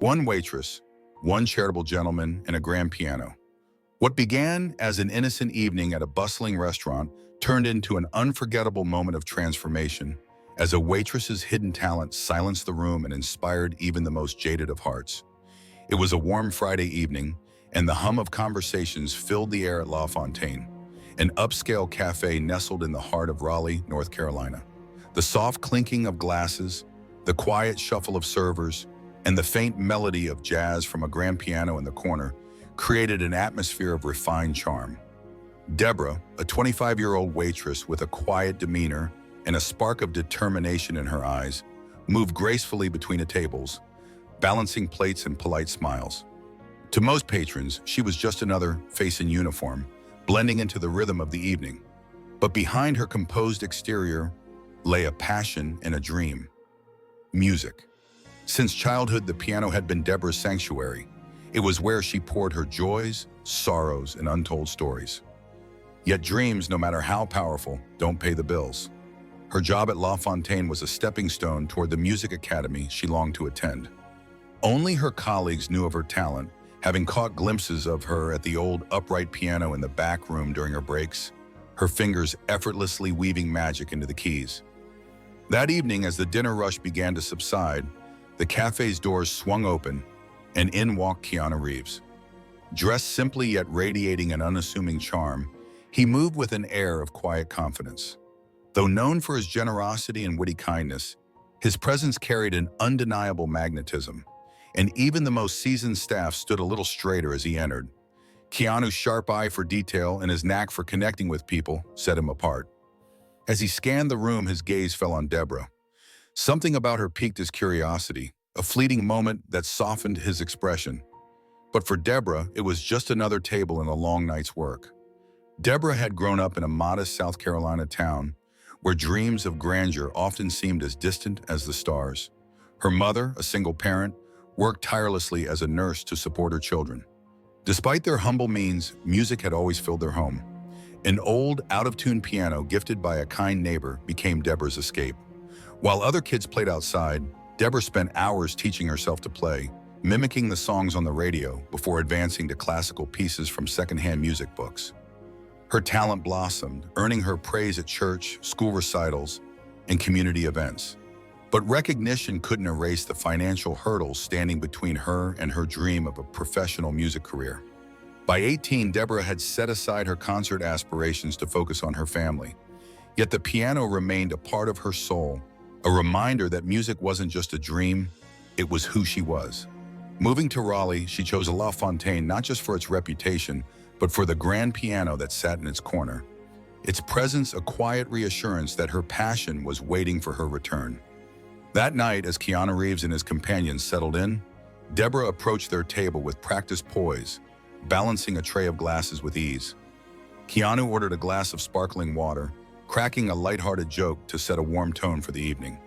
One waitress, one charitable gentleman, and a grand piano. What began as an innocent evening at a bustling restaurant turned into an unforgettable moment of transformation as a waitress's hidden talent silenced the room and inspired even the most jaded of hearts. It was a warm Friday evening, and the hum of conversations filled the air at La Fontaine, an upscale cafe nestled in the heart of Raleigh, North Carolina. The soft clinking of glasses, the quiet shuffle of servers, and the faint melody of jazz from a grand piano in the corner created an atmosphere of refined charm. Deborah, a 25-year-old waitress with a quiet demeanor and a spark of determination in her eyes, moved gracefully between the tables, balancing plates and polite smiles. To most patrons, she was just another face in uniform, blending into the rhythm of the evening. But behind her composed exterior lay a passion and a dream: music. Since childhood, the piano had been Deborah's sanctuary. It was where she poured her joys, sorrows, and untold stories. Yet dreams, no matter how powerful, don't pay the bills. Her job at La Fontaine was a stepping stone toward the music academy she longed to attend. Only her colleagues knew of her talent, having caught glimpses of her at the old upright piano in the back room during her breaks, her fingers effortlessly weaving magic into the keys. That evening, as the dinner rush began to subside, the cafe's doors swung open, and in walked Keanu Reeves. Dressed simply yet radiating an unassuming charm, he moved with an air of quiet confidence. Though known for his generosity and witty kindness, his presence carried an undeniable magnetism, and even the most seasoned staff stood a little straighter as he entered. Keanu's sharp eye for detail and his knack for connecting with people set him apart. As he scanned the room, his gaze fell on Deborah. Something about her piqued his curiosity, a fleeting moment that softened his expression. But for Deborah, it was just another table in a long night's work. Deborah had grown up in a modest South Carolina town where dreams of grandeur often seemed as distant as the stars. Her mother, a single parent, worked tirelessly as a nurse to support her children. Despite their humble means, music had always filled their home. An old, out-of-tune piano gifted by a kind neighbor became Deborah's escape. While other kids played outside, Deborah spent hours teaching herself to play, mimicking the songs on the radio before advancing to classical pieces from secondhand music books. Her talent blossomed, earning her praise at church, school recitals, and community events. But recognition couldn't erase the financial hurdles standing between her and her dream of a professional music career. By 18, Deborah had set aside her concert aspirations to focus on her family. Yet the piano remained a part of her soul, a reminder that music wasn't just a dream, it was who she was. Moving to Raleigh, she chose a La Fontaine not just for its reputation, but for the grand piano that sat in its corner. Its presence a quiet reassurance that her passion was waiting for her return. That night, as Keanu Reeves and his companions settled in, Deborah approached their table with practiced poise, balancing a tray of glasses with ease. Keanu ordered a glass of sparkling water, cracking a lighthearted joke to set a warm tone for the evening.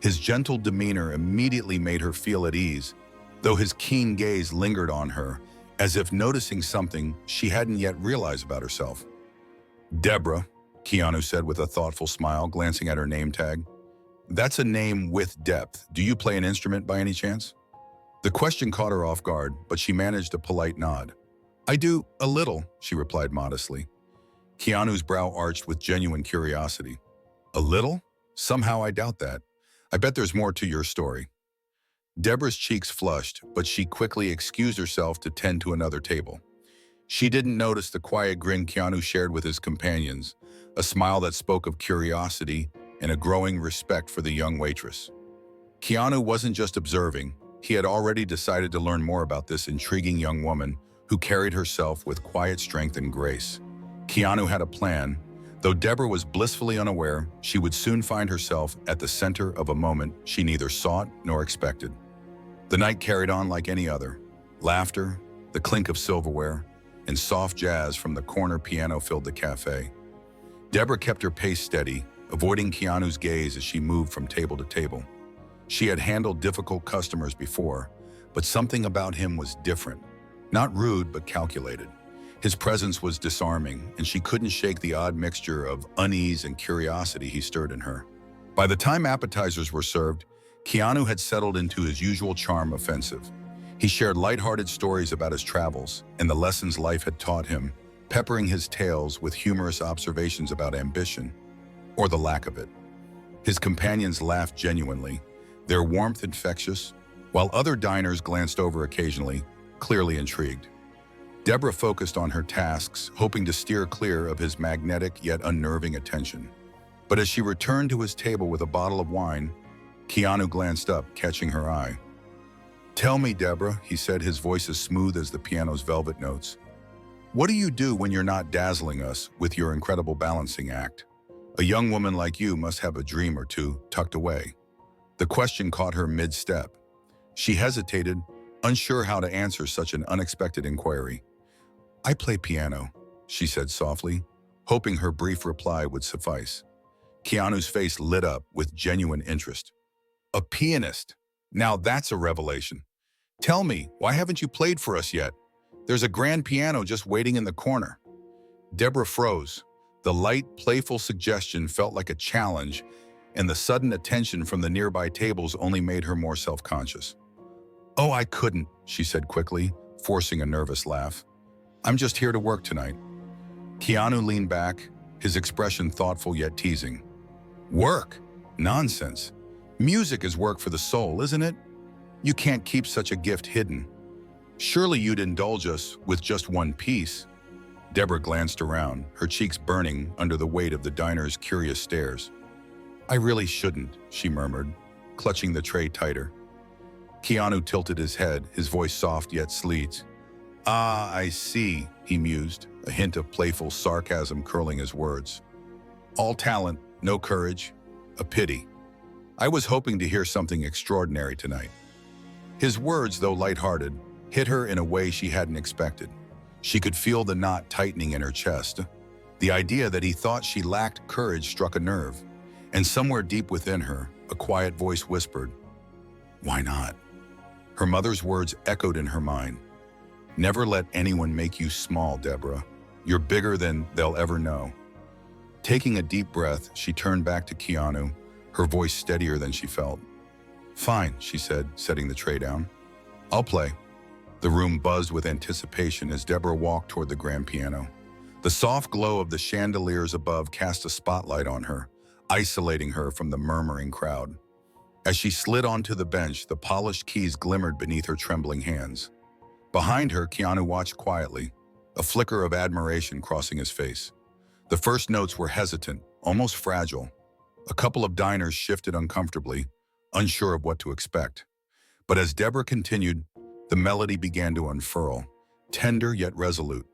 His gentle demeanor immediately made her feel at ease, though his keen gaze lingered on her, as if noticing something she hadn't yet realized about herself. "Deborah," Keanu said with a thoughtful smile, glancing at her name tag. "That's a name with depth. Do you play an instrument by any chance?" The question caught her off guard, but she managed a polite nod. "I do, a little," she replied modestly. Keanu's brow arched with genuine curiosity. "A little? Somehow I doubt that. I bet there's more to your story." Deborah's cheeks flushed, but she quickly excused herself to tend to another table. She didn't notice the quiet grin Keanu shared with his companions, a smile that spoke of curiosity and a growing respect for the young waitress. Keanu wasn't just observing, he had already decided to learn more about this intriguing young woman who carried herself with quiet strength and grace. Keanu had a plan. Though Deborah was blissfully unaware, she would soon find herself at the center of a moment she neither sought nor expected. The night carried on like any other. Laughter, the clink of silverware, and soft jazz from the corner piano filled the cafe. Deborah kept her pace steady, avoiding Keanu's gaze as she moved from table to table. She had handled difficult customers before, but something about him was different. Not rude, but calculated. His presence was disarming, and she couldn't shake the odd mixture of unease and curiosity he stirred in her. By the time appetizers were served, Keanu had settled into his usual charm offensive, He shared lighthearted stories about his travels and the lessons life had taught him, peppering his tales with humorous observations about ambition, or the lack of it. His companions laughed genuinely, their warmth infectious, while other diners glanced over occasionally, clearly intrigued. Deborah focused on her tasks, hoping to steer clear of his magnetic yet unnerving attention. But as she returned to his table with a bottle of wine, Keanu glanced up, catching her eye. "Tell me, Deborah," he said, his voice as smooth as the piano's velvet notes. "What do you do when you're not dazzling us with your incredible balancing act? A young woman like you must have a dream or two tucked away." The question caught her mid-step. She hesitated, unsure how to answer such an unexpected inquiry. "I play piano," she said softly, hoping her brief reply would suffice. Keanu's face lit up with genuine interest. "A pianist? Now that's a revelation. Tell me, why haven't you played for us yet? There's a grand piano just waiting in the corner." Deborah froze. The light, playful suggestion felt like a challenge, and the sudden attention from the nearby tables only made her more self-conscious. "Oh, I couldn't," she said quickly, forcing a nervous laugh. "I'm just here to work tonight." Keanu leaned back, his expression thoughtful yet teasing. "Work? Nonsense. Music is work for the soul, isn't it? You can't keep such a gift hidden. Surely you'd indulge us with just one piece." Deborah glanced around, her cheeks burning under the weight of the diner's curious stares. "I really shouldn't," she murmured, clutching the tray tighter. Keanu tilted his head, his voice soft yet sleet. "Ah, I see," he mused, a hint of playful sarcasm curling his words. "All talent, no courage. A pity. I was hoping to hear something extraordinary tonight." His words, though lighthearted, hit her in a way she hadn't expected. She could feel the knot tightening in her chest. The idea that he thought she lacked courage struck a nerve, and somewhere deep within her, a quiet voice whispered, "Why not?" Her mother's words echoed in her mind. "Never let anyone make you small, Deborah. You're bigger than they'll ever know." Taking a deep breath, she turned back to Keanu, her voice steadier than she felt. "Fine," she said, setting the tray down. "I'll play." The room buzzed with anticipation as Deborah walked toward the grand piano. The soft glow of the chandeliers above cast a spotlight on her, isolating her from the murmuring crowd. As she slid onto the bench, the polished keys glimmered beneath her trembling hands. Behind her, Keanu watched quietly, a flicker of admiration crossing his face. The first notes were hesitant, almost fragile. A couple of diners shifted uncomfortably, unsure of what to expect. But as Deborah continued, the melody began to unfurl, tender yet resolute.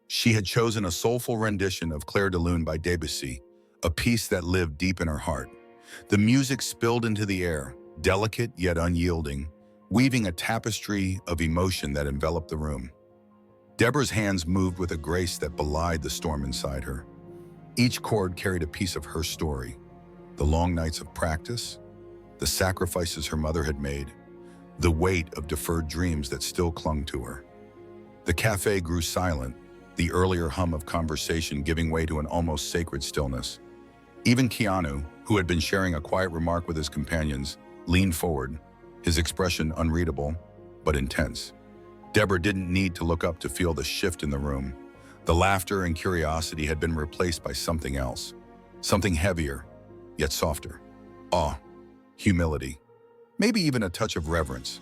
She had chosen a soulful rendition of Clair de Lune by Debussy, a piece that lived deep in her heart. The music spilled into the air, delicate yet unyielding, weaving a tapestry of emotion that enveloped the room. Deborah's hands moved with a grace that belied the storm inside her. Each chord carried a piece of her story, the long nights of practice, the sacrifices her mother had made, the weight of deferred dreams that still clung to her. The cafe grew silent, the earlier hum of conversation giving way to an almost sacred stillness. Even Keanu, who had been sharing a quiet remark with his companions, leaned forward, his expression unreadable, but intense. Deborah didn't need to look up to feel the shift in the room. The laughter and curiosity had been replaced by something else, something heavier, yet softer. Awe, humility, maybe even a touch of reverence.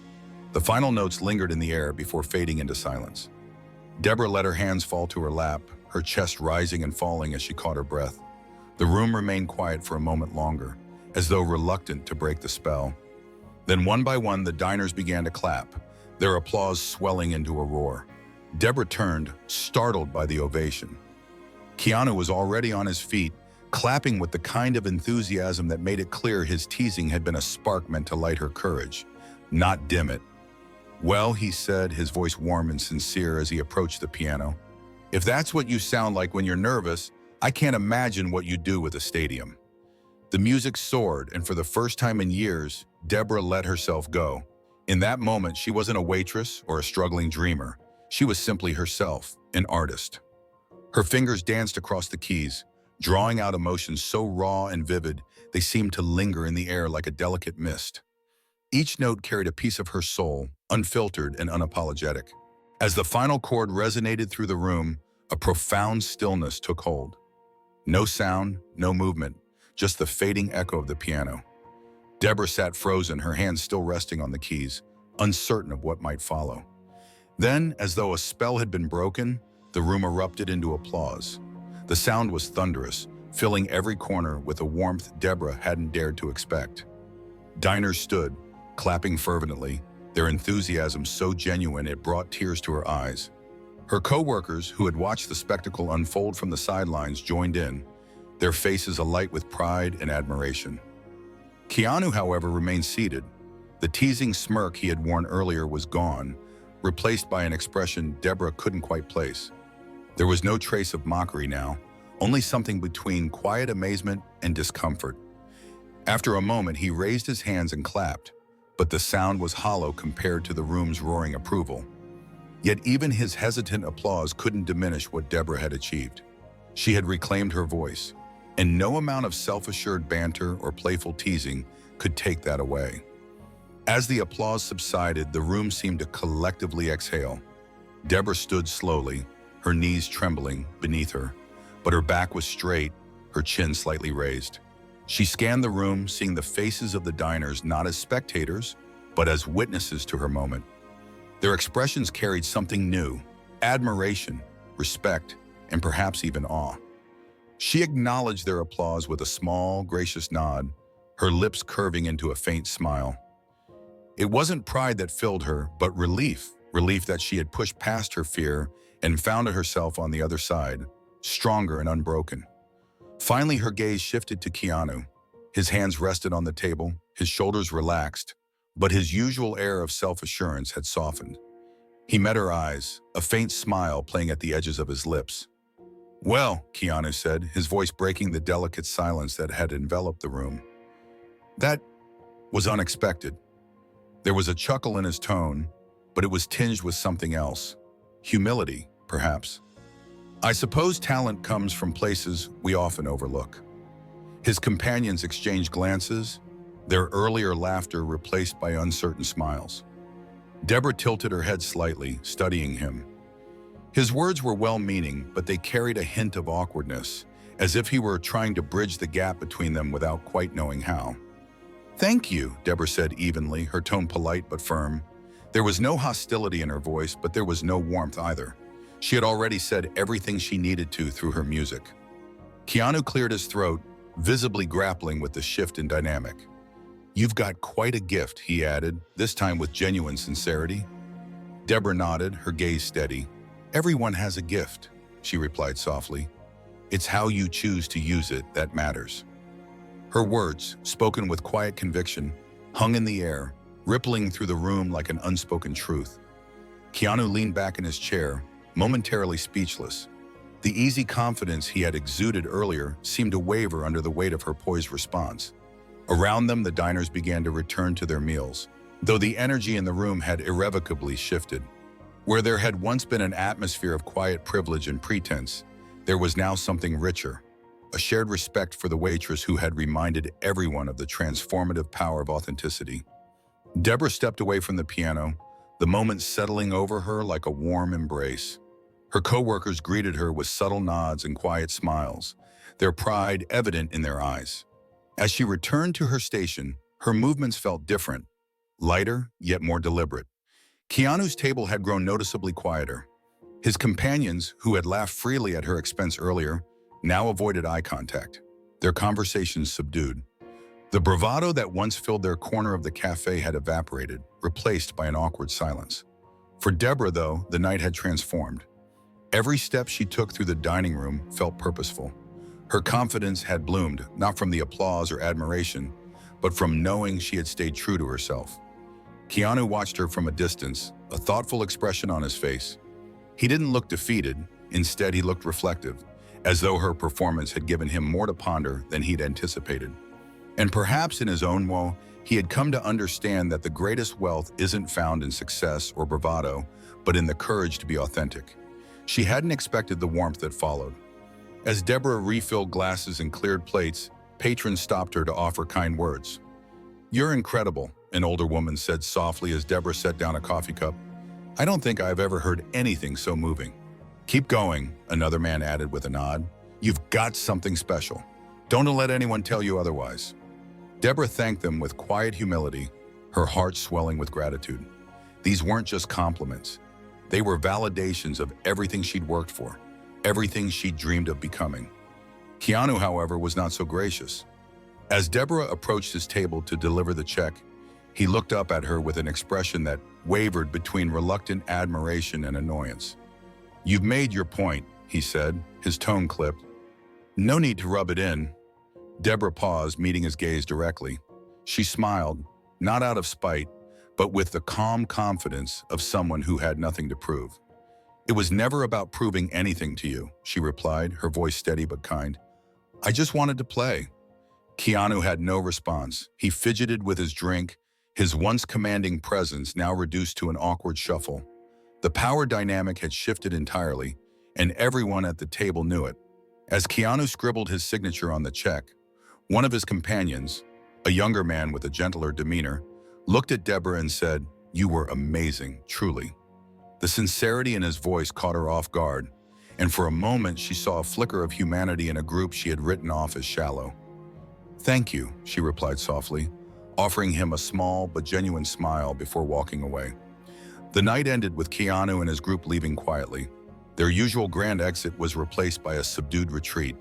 The final notes lingered in the air before fading into silence. Deborah let her hands fall to her lap, her chest rising and falling as she caught her breath. The room remained quiet for a moment longer, as though reluctant to break the spell. Then one by one, the diners began to clap, their applause swelling into a roar. Deborah turned, startled by the ovation. Keanu was already on his feet, clapping with the kind of enthusiasm that made it clear his teasing had been a spark meant to light her courage, not dim it. "Well," he said, his voice warm and sincere as he approached the piano, "if that's what you sound like when you're nervous, I can't imagine what you do with a stadium." The music soared, and for the first time in years, Deborah let herself go. In that moment, she wasn't a waitress or a struggling dreamer. She was simply herself, an artist. Her fingers danced across the keys, drawing out emotions so raw and vivid they seemed to linger in the air like a delicate mist. Each note carried a piece of her soul, unfiltered and unapologetic. As the final chord resonated through the room, a profound stillness took hold. No sound, no movement, just the fading echo of the piano. Deborah sat frozen, her hands still resting on the keys, uncertain of what might follow. Then, as though a spell had been broken, the room erupted into applause. The sound was thunderous, filling every corner with a warmth Deborah hadn't dared to expect. Diners stood, clapping fervently, their enthusiasm so genuine it brought tears to her eyes. Her co-workers, who had watched the spectacle unfold from the sidelines, joined in, their faces alight with pride and admiration. Keanu, however, remained seated. The teasing smirk he had worn earlier was gone, replaced by an expression Deborah couldn't quite place. There was no trace of mockery now, only something between quiet amazement and discomfort. After a moment, he raised his hands and clapped, but the sound was hollow compared to the room's roaring approval. Yet even his hesitant applause couldn't diminish what Deborah had achieved. She had reclaimed her voice, and no amount of self-assured banter or playful teasing could take that away. As the applause subsided, the room seemed to collectively exhale. Deborah stood slowly, her knees trembling beneath her, but her back was straight, her chin slightly raised. She scanned the room, seeing the faces of the diners not as spectators, but as witnesses to her moment. Their expressions carried something new: admiration, respect, and perhaps even awe. She acknowledged their applause with a small, gracious nod, her lips curving into a faint smile. It wasn't pride that filled her, but relief that she had pushed past her fear and found herself on the other side, stronger and unbroken. Finally, her gaze shifted to Keanu. His hands rested on the table, his shoulders relaxed, but his usual air of self-assurance had softened. He met her eyes, a faint smile playing at the edges of his lips. "Well," Keanu said, his voice breaking the delicate silence that had enveloped the room. "That was unexpected." There was a chuckle in his tone, but it was tinged with something else. Humility, perhaps. "I suppose talent comes from places we often overlook." His companions exchanged glances, their earlier laughter replaced by uncertain smiles. Deborah tilted her head slightly, studying him. His words were well-meaning, but they carried a hint of awkwardness, as if he were trying to bridge the gap between them without quite knowing how. "Thank you," Deborah said evenly, her tone polite but firm. There was no hostility in her voice, but there was no warmth either. She had already said everything she needed to through her music. Keanu cleared his throat, visibly grappling with the shift in dynamic. "You've got quite a gift," he added, this time with genuine sincerity. Deborah nodded, her gaze steady. "Everyone has a gift," she replied softly. "It's how you choose to use it that matters." Her words, spoken with quiet conviction, hung in the air, rippling through the room like an unspoken truth. Keanu leaned back in his chair, momentarily speechless. The easy confidence he had exuded earlier seemed to waver under the weight of her poised response. Around them, the diners began to return to their meals, though the energy in the room had irrevocably shifted. Where there had once been an atmosphere of quiet privilege and pretense, there was now something richer, a shared respect for the waitress who had reminded everyone of the transformative power of authenticity. Deborah stepped away from the piano, the moment settling over her like a warm embrace. Her co-workers greeted her with subtle nods and quiet smiles, their pride evident in their eyes. As she returned to her station, her movements felt different, lighter yet more deliberate. Keanu's table had grown noticeably quieter. His companions, who had laughed freely at her expense earlier, now avoided eye contact, their conversations subdued. The bravado that once filled their corner of the cafe had evaporated, replaced by an awkward silence. For Deborah, though, the night had transformed. Every step she took through the dining room felt purposeful. Her confidence had bloomed, not from the applause or admiration, but from knowing she had stayed true to herself. Keanu watched her from a distance, a thoughtful expression on his face. He didn't look defeated, instead he looked reflective, as though her performance had given him more to ponder than he'd anticipated. And perhaps in his own woe, he had come to understand that the greatest wealth isn't found in success or bravado, but in the courage to be authentic. She hadn't expected the warmth that followed. As Deborah refilled glasses and cleared plates, patrons stopped her to offer kind words. "You're incredible," an older woman said softly as Deborah set down a coffee cup. I don't think I've ever heard anything so moving. Keep going, another man added with a nod. You've got something special. Don't let anyone tell you otherwise. Deborah thanked them with quiet humility, her heart swelling with gratitude. These weren't just compliments. They were validations of everything she'd worked for, everything she'd dreamed of becoming. Keanu, however, was not so gracious. As Deborah approached his table to deliver the check, he looked up at her with an expression that wavered between reluctant admiration and annoyance. You've made your point, he said, his tone clipped. No need to rub it in. Deborah paused, meeting his gaze directly. She smiled, not out of spite, but with the calm confidence of someone who had nothing to prove. It was never about proving anything to you, she replied, her voice steady but kind. I just wanted to play. Keanu had no response. He fidgeted with his drink, his once commanding presence now reduced to an awkward shuffle. The power dynamic had shifted entirely, and everyone at the table knew it. As Keanu scribbled his signature on the check, one of his companions, a younger man with a gentler demeanor, looked at Deborah and said, You were amazing, truly. The sincerity in his voice caught her off guard, and for a moment she saw a flicker of humanity in a group she had written off as shallow. Thank you, she replied softly, offering him a small but genuine smile before walking away. The night ended with Keanu and his group leaving quietly. Their usual grand exit was replaced by a subdued retreat,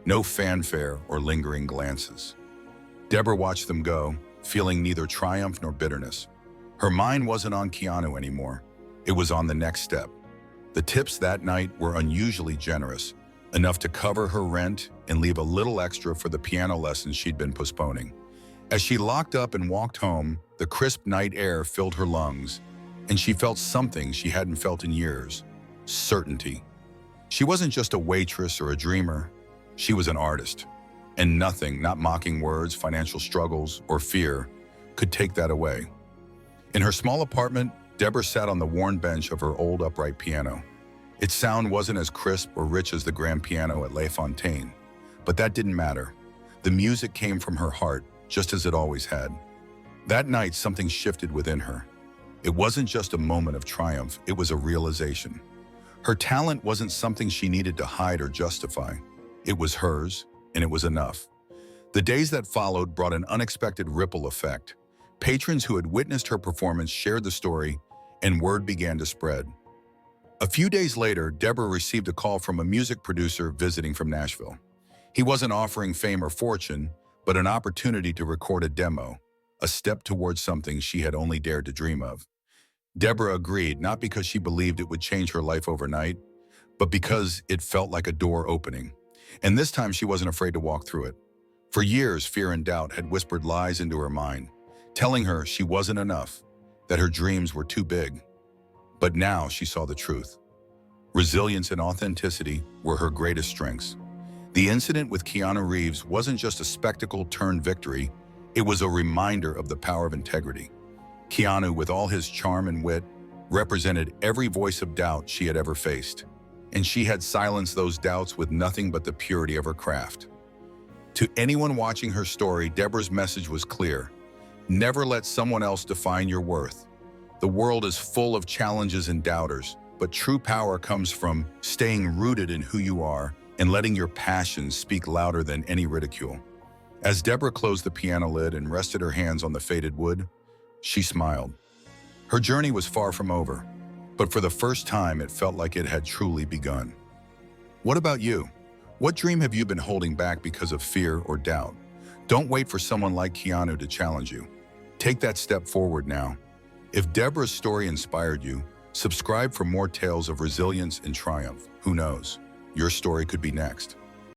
no fanfare or lingering glances. Deborah watched them go, feeling neither triumph nor bitterness. Her mind wasn't on Keanu anymore. It was on the next step. The tips that night were unusually generous, enough to cover her rent and leave a little extra for the piano lessons she'd been postponing. As she locked up and walked home, the crisp night air filled her lungs, and she felt something she hadn't felt in years: certainty. She wasn't just a waitress or a dreamer. She was an artist. And nothing, not mocking words, financial struggles, or fear, could take that away. In her small apartment, Deborah sat on the worn bench of her old upright piano. Its sound wasn't as crisp or rich as the grand piano at Les Fontaines, but that didn't matter. The music came from her heart, just as it always had. That night, something shifted within her. It wasn't just a moment of triumph, it was a realization. Her talent wasn't something she needed to hide or justify. It was hers, and it was enough. The days that followed brought an unexpected ripple effect. Patrons who had witnessed her performance shared the story, and word began to spread. A few days later, Deborah received a call from a music producer visiting from Nashville. He wasn't offering fame or fortune, but an opportunity to record a demo, a step towards something she had only dared to dream of. Deborah agreed, not because she believed it would change her life overnight, but because it felt like a door opening. And this time she wasn't afraid to walk through it. For years, fear and doubt had whispered lies into her mind, telling her she wasn't enough, that her dreams were too big. But now she saw the truth. Resilience and authenticity were her greatest strengths. The incident with Keanu Reeves wasn't just a spectacle turned victory, it was a reminder of the power of integrity. Keanu, with all his charm and wit, represented every voice of doubt she had ever faced, and she had silenced those doubts with nothing but the purity of her craft. To anyone watching her story, Deborah's message was clear. Never let someone else define your worth. The world is full of challenges and doubters, but true power comes from staying rooted in who you are and letting your passions speak louder than any ridicule. As Deborah closed the piano lid and rested her hands on the faded wood, she smiled. Her journey was far from over, but for the first time it felt like it had truly begun. What about you? What dream have you been holding back because of fear or doubt? Don't wait for someone like Keanu to challenge you. Take that step forward now. If Deborah's story inspired you, subscribe for more tales of resilience and triumph. Who knows? Your story could be next.